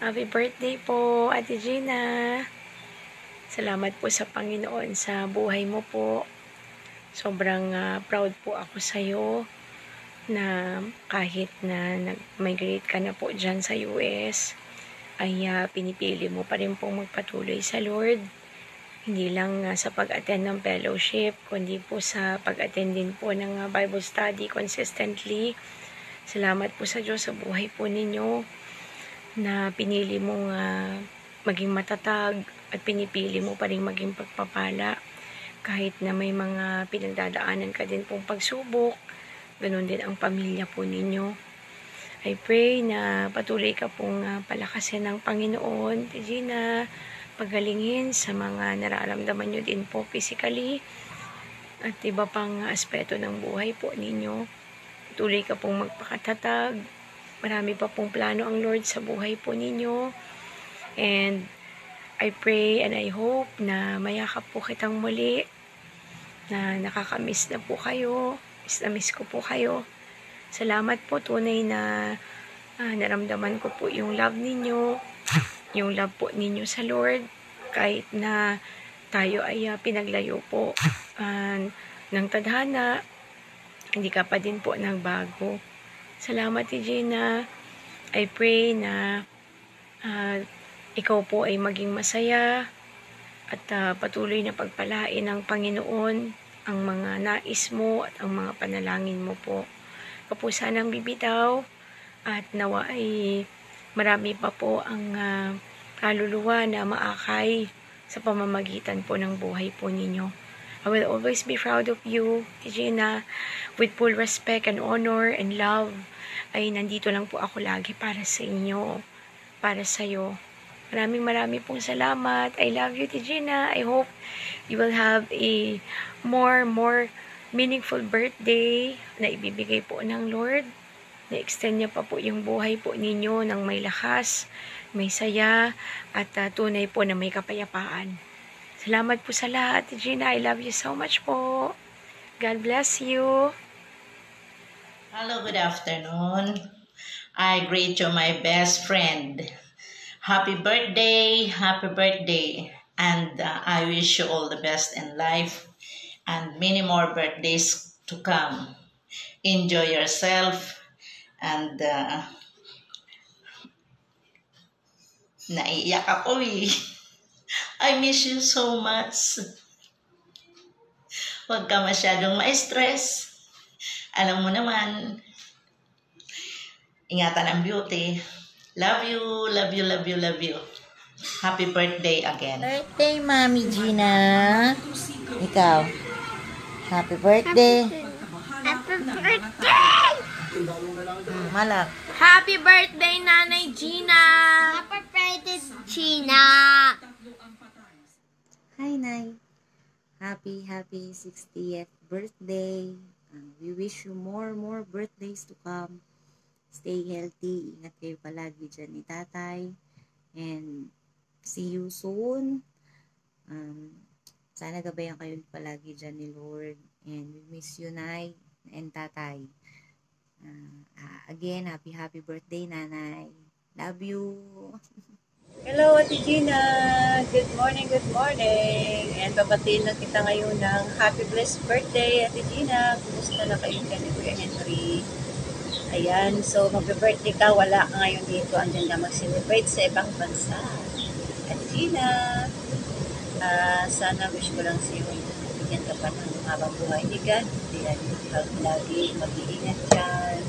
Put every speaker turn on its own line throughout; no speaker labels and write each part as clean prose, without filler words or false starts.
Happy birthday po, Ate Gina. Salamat po sa Panginoon sa buhay mo po. Sobrang proud po ako sa iyo na kahit na nag-migrate ka na po dyan sa US, ay pinipili mo pa rin pong magpatuloy sa Lord. Hindi lang sa pag-attend ng fellowship, kundi po sa pag-attend din po ng Bible study consistently. Salamat po sa Diyos sa buhay po ninyo na pinili mong maging matatag at pinipili mo pa rin maging pagpapala kahit na may mga pinagdadaanan ka din pong pagsubok. Ganun din ang pamilya po ninyo. I pray na patuloy ka pong palakasin ng Panginoon, Gina, pagalingin sa mga nararamdaman nyo din po physically at iba pang aspeto ng buhay po ninyo. Patuloy ka pong magpakatatag. Marami pa pong plano ang Lord sa buhay po ninyo. And I pray and I hope na mayakap po kitang muli, na nakakamiss na po kayo. Miss na miss ko po kayo. Salamat po, tunay na naramdaman ko po yung love ninyo, yung love po ninyo sa Lord, kahit na tayo ay pinaglayo po ng tadhana, hindi ka pa din po nagbago. Salamat, Gina. I pray na ikaw po ay maging masaya at patuloy na pagpalain ng Panginoon ang mga nais mo at ang mga panalangin mo po. Ikaw po sanang bibitaw at nawa ay marami pa po ang kaluluwa na maakay sa pamamagitan po ng buhay po ninyo. I will always be proud of you, Gina. With full respect and honor and love, ay nandito lang po ako lagi para sa inyo, para sa iyo. Maraming pong salamat. I love you, Gina. I hope you will have a more meaningful birthday na ibibigay po ng Lord. Na-extend niya pa po yung buhay po ninyo ng may lakas, may saya, at tunay po na may kapayapaan. Salamat po sa lahat, Gina. I love you so much po. God bless you.
Hello, good afternoon. I greet you, my best friend. Happy birthday, and I wish you all the best in life and many more birthdays to come. Enjoy yourself and naiiyak ako eh. I miss you so much. Huwag ka masyadong ma-stress. Alam mo naman, ingatan ang beauty. Love you, love you, love you, love you. Happy birthday again.
Birthday, Mami Gina. Ikaw. Happy birthday.
Happy birthday!
Malak.
Happy birthday, Nanay Gina! Happy birthday, Gina!
Hi, Nay. Happy 60th birthday. We wish you more birthdays to come. Stay healthy. Ingat kayo palagi dyan ni Tatay. And see you soon. Sana gabayan kayo palagi dyan ni Lord. And we miss you, Nay and Tatay. Again, happy birthday, Nanay. Love you.
Hello, Ate Gina. Good morning. And babatiin lang kita ngayon ng happy blessed birthday, Ate Gina. Kumusta na kayo dyan ni Kuya Henry? Ayan, so mag-birthday ka, wala ka ngayon dito, andyan ka mag-celebrate sa ibang bansa. At Gina, sana wish ko lang sa'yo, bigyan ka pa ng habang buhay ni God. Lagi mag-iingat dyan.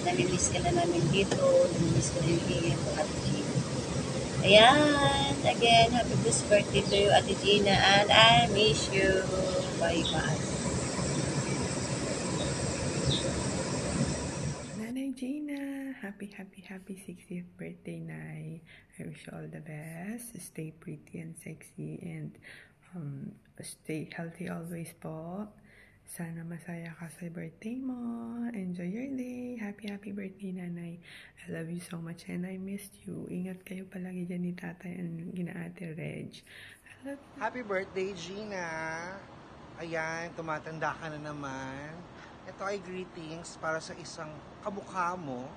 Namimiss ka na namin dito, namimiss ko na yung hingin ko, Ate Gina. Ayan, again, happy blessed birthday to you, Ate Gina, and I miss you. Bye-bye.
Gina, happy 60th birthday, Nay. I wish you all the best. Stay pretty and sexy and stay healthy always po. Sana masaya ka sa birthday mo. Enjoy your day. Happy birthday, Nanay. I love you so much and I missed you. Ingat kayo palagi dyan ni Tatay and Gina-Ate Reg. I love you.
Happy birthday, Gina. Ayan, tumatanda ka na naman. Ito ay greetings para sa isang kamukha mo.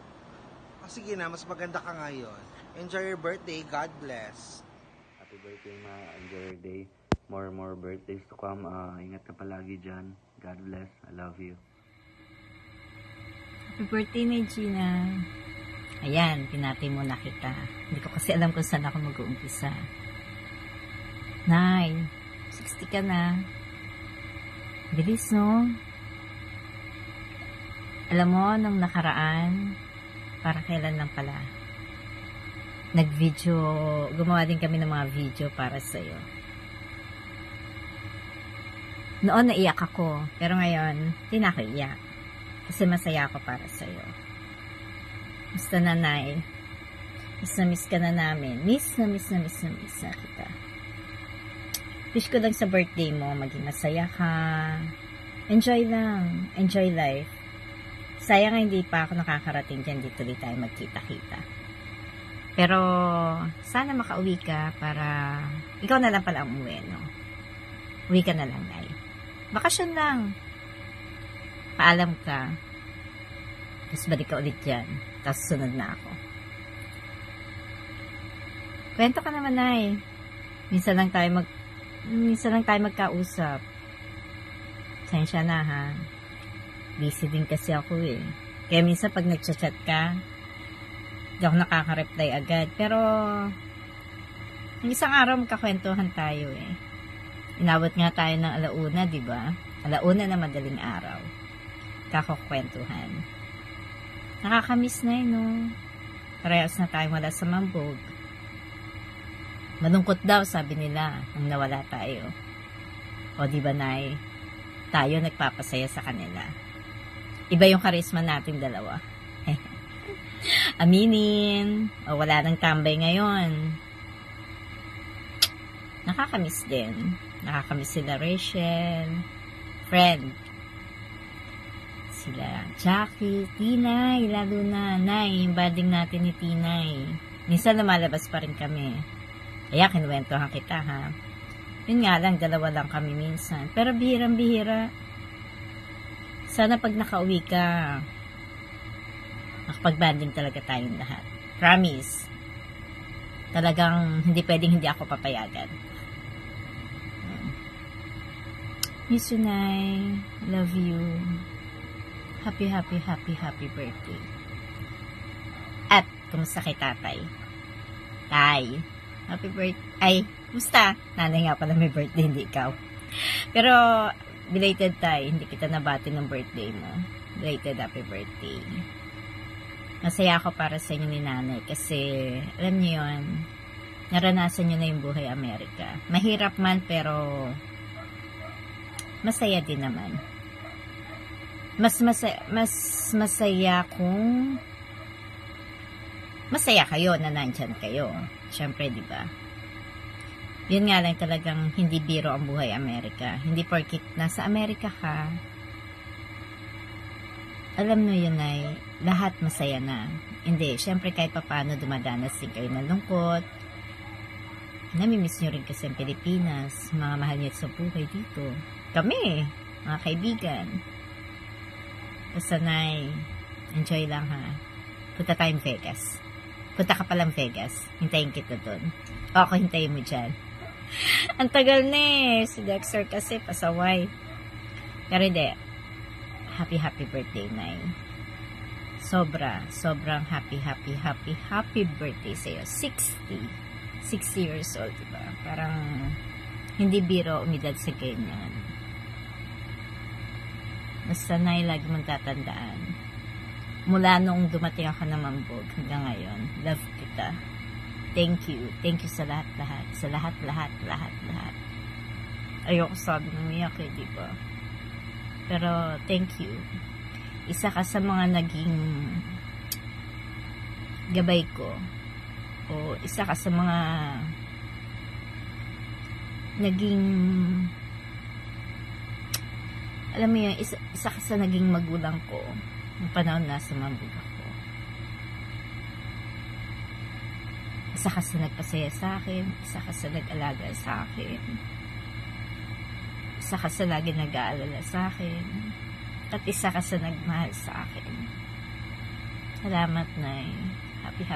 Sige na, mas maganda ka ngayon. Enjoy your birthday. God bless.
Happy birthday, ma. Enjoy your day. More birthdays to come. Ingat ka palagi dyan. God bless. I love you.
Happy birthday na Gina. Ayan, pinati muna kita. Hindi ko kasi alam kung saan ako mag-uumpisa. Nay, 60 ka na. Bilis, no? Alam mo, nung nakaraan, para kailan lang pala, nag-video, gumawa din kami ng mga video para sa'yo. Noon naiyak ako, pero ngayon, hindi na ako iyak. Kasi masaya ako para sa'yo. Basta nanay, miss na miss ka na namin. Miss na kita. Wish ko lang sa birthday mo, maging masaya ka. Enjoy lang. Enjoy life. Sayang hindi pa ako nakakarating dyan. Dito ulit tayo magkita-kita. Pero, sana makauwi ka para, ikaw na lang pala ang umuwi, no? Uwi ka na lang, Nay. Bakasyon lang. Paalam ka. Tapos balik ka ulit dyan. Tapos sunod na ako. Kwento ka naman, Nay. Minsan lang tayo magkausap. Sensya na, ha? Busy din kasi ako, eh. Kaya minsan pag nagchat-chat ka, hindi ako nakaka-reply agad. Pero, ng isang araw magkakwentuhan tayo, eh. Inabot nga tayo ng 1:00, di ba? 1:00 na madaling araw. Kakakwentuhan. Nakakamiss na, no? Parehas na tayo wala sa Mambog. Malungkot daw, sabi nila, nang nawala tayo. O, di ba, Nay? Tayo nagpapasaya sa kanila. Iba yung karisma natin dalawa. Aminin. O, wala nang tambay ngayon. Nakakamiss din. Nakakamiss sila Rachel. Friend. Sila Jackie, Tinay, lalo na, Nay, yung bading natin ni Tinay. Minsan lumalabas pa rin kami. Kaya kinuwentohan kita, ha. Yun nga lang, 2 lang kami minsan. Pero bihirang-bihira. Sana pag nakauwi ka, makapag-banding talaga tayong lahat. Promise. Talagang hindi pwedeng hindi ako papayagan. Miss you, Nay. Love you. Happy birthday. At, kumusta kay tatay? Tay, happy birthday. Ay, kumusta? Nanay nga pala may birthday, hindi ikaw. Pero, belated tay, hindi kita nabati ng birthday mo. Belated happy birthday. Masaya ako para sa inyo ni nanay kasi, alam niyo yun, naranasan niyo na yung buhay Amerika. Mahirap man, pero masaya din naman. Mas masaya kung masaya kayo na nandyan kayo. Siyempre, di ba? Yun nga lang talagang hindi biro ang buhay Amerika. Hindi porkit nasa Amerika ka, alam nyo yun ay lahat masaya na. Hindi, siyempre kahit paano dumadanas din kayo ng lungkot. Namimiss nyo rin kasi ang Pilipinas. Mga mahal niyo sa buhay dito. Kami, mga kaibigan. Basta, Nay, enjoy lang, ha. Punta tayong Vegas. Punta ka palang Vegas. Hintayin kita dun. O ako hintayin mo dyan. Ang tagal na, eh. Si Dexter kasi pasaway. Pero hindi. Happy birthday, Nay. Sobrang happy birthday sa'yo. 60 years old, diba? Parang hindi biro umidad sa ganyan. Basta, Nay, lagi mong tatandaan. Mula nung dumating ako na Mambog hanggang ngayon, love kita. Thank you. Thank you sa lahat-lahat. Sa lahat-lahat. Ayoko sabi ng umiyak, eh, di ba? Pero, thank you. Isa ka sa mga naging gabay ko. O, isa ka sa mga naging, alam mo yun, isa ka sa naging magulang ko ng panahon na sa Mambog ako. Isa ka sa nagpasaya sa akin, isa ka sa nag-alaga sa akin, isa ka sa lagi nag-aalala sa akin, at isa ka sa nagmahal sa akin.
Salamat, Nay. Happy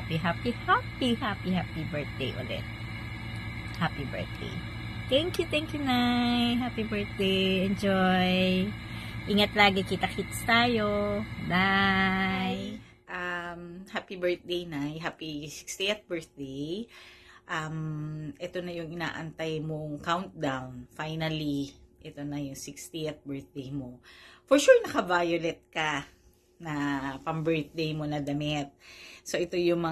birthday ulit. Happy birthday. Thank you, Nay. Happy birthday. Enjoy. Ingat lagi. Kita-kits tayo. Bye.
Happy birthday, Nay. Happy 60th birthday. Ito na yung inaantay mong countdown. Finally, ito na yung 60th birthday mo. For sure, naka-violet ka na pang-birthday mo na damit. So, ito yung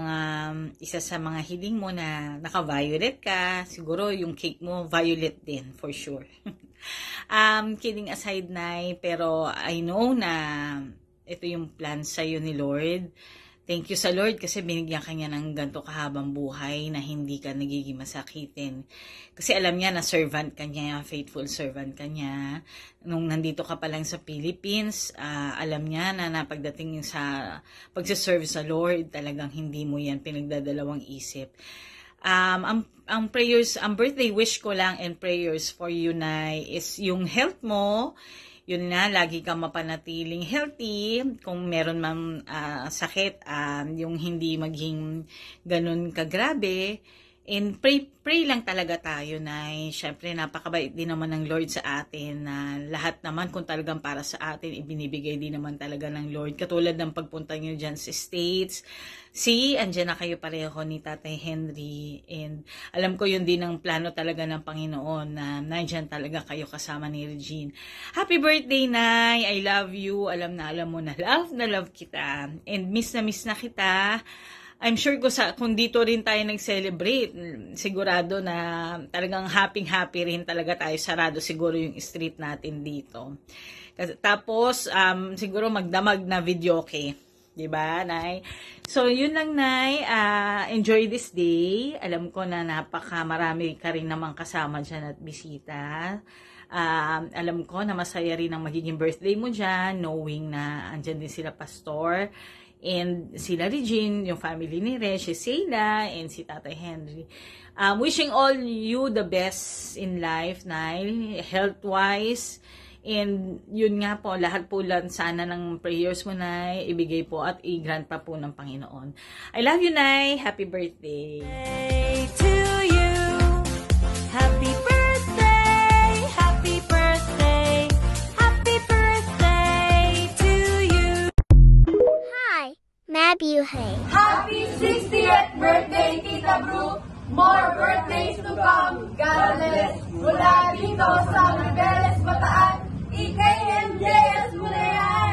isa sa mga hiling mo na naka-violet ka. Siguro, yung cake mo, violet din, for sure. Kidding aside, Nay, pero I know na ito yung plan sa'yo ni Lord. Thank you sa Lord kasi binigyan ka niya ng ganito kahabang buhay na hindi ka nagiging masakitin. Kasi alam niya na servant ka niya, faithful servant ka niya. Nung nandito ka pa lang sa Philippines, alam niya na pagdating sa pagsiserve sa Lord, talagang hindi mo yan pinagdadalawang isip. Ang prayers, ang birthday wish ko lang and prayers for you, Nay, is yung health mo. Yun na, lagi kang mapanatiling healthy. Kung meron mang sakit, yung hindi maging ganun kagrabe. And pray lang talaga tayo na syempre napakabait din naman ng Lord sa atin na lahat naman kung talagang para sa atin, ibinibigay din naman talaga ng Lord. Katulad ng pagpunta nyo dyan sa States. Andyan na kayo pareho ni Tatay Henry. And alam ko yun din ang plano talaga ng Panginoon na nandyan talaga kayo kasama ni Regine. Happy birthday, Nay! I love you. Alam mo na love kita. And miss na kita. I'm sure kung dito rin tayo nag-celebrate, sigurado na talagang happy rin talaga tayo. Sarado siguro yung street natin dito. Tapos, siguro magdamag na video, okay? Diba, Nay? So, yun lang, Nay. Enjoy this day. Alam ko na marami ka rin namang kasama dyan at bisita. Alam ko na masaya rin ang magiging birthday mo dyan, knowing na andyan din sila Pastor. And sila Regine, yung family ni Re, si Sheila, and si Tatay Henry. Wishing all you the best in life, Nay, health-wise. And yun nga po, lahat po lang sana ng prayers mo, Nay, ibigay po at i-grant pa po ng Panginoon. I love you, Nay. Happy birthday.
To you, happy birthday, happy birthday, happy birthday to you.
Hi, Mabuhay.
Happy 60th birthday, Tita Bru! More birthdays to come! God bless! Mula dito sa Ribeles, Bataan, EKMJS Mulayan!